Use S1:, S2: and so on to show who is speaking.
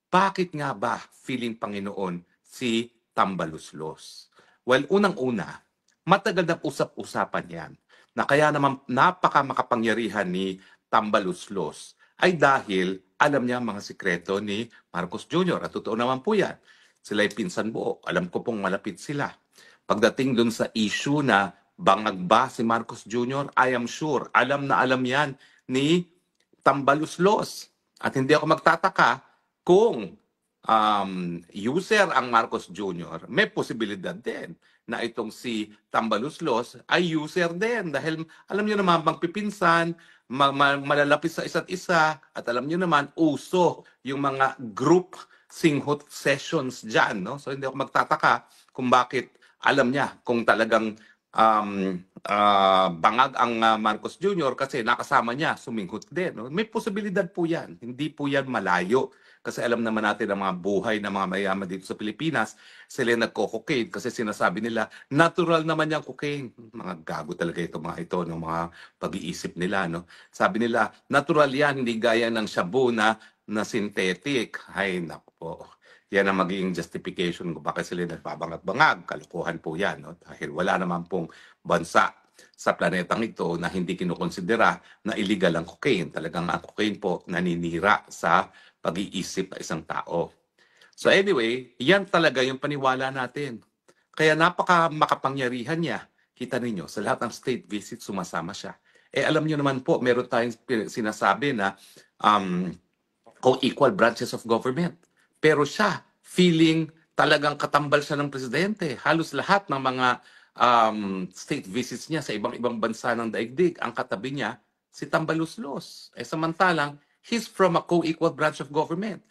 S1: Bakit nga ba feeling Panginoon si Tambaluslos? Well, unang-una, matagal na usap-usapan yan na kaya naman napaka-makapangyarihan ni Tambaluslos ay dahil alam niya ang mga sikreto ni Marcos Jr. At totoo naman po yan. Sila'y pinsan buo. Alam ko pong malapit sila. Pagdating dun sa issue na bangag ba si Marcos Jr., I am sure, alam na alam yan ni Tambaluslos. At hindi ako magtataka kung user ang Marcos Jr., may posibilidad din na itong si Tambaluslos ay user din. Dahil alam niyo naman, magpipinsan, malalapit sa isa't isa, at alam niyo naman, uso yung mga group singhot sessions dyan. No? So hindi ako magtataka kung bakit alam niya kung talagang bangag ang Marcos Jr. kasi nakasama niya, suminghot din. No? May posibilidad po yan. Hindi po yan malayo. Kasi alam naman natin ang mga buhay ng mga mayaman dito sa Pilipinas, sila nagko-cocaine kasi sinasabi nila, natural naman yung cocaine. Mga gago talaga ito, mga ito, no? Mga pag-iisip nila. No? Sabi nila, natural yan, hindi gaya ng shabu na synthetic. Ay, naku po. Yan ang magiging justification kung bakit sila nagpabangag-bangag. Kalukuhan po yan. No? Dahil wala naman pong bansa sa planetang ito na hindi kinukonsidera na illegal ang cocaine. Talagang ang cocaine po naninira sa pag-iisip ng isang tao. So anyway, yan talaga yung paniwala natin. Kaya napaka makapangyarihan niya. Kita ninyo, sa lahat ng state visit, sumasama siya. Eh alam niyo naman po, meron tayong sinasabi na co-equal branches of government. Pero siya, feeling talagang katambal siya ng presidente. Halos lahat ng mga state visits niya sa ibang bansa ng daigdig, ang katabi niya, si Tambaluslos. Eh samantalang, he's from a co-equal branch of government.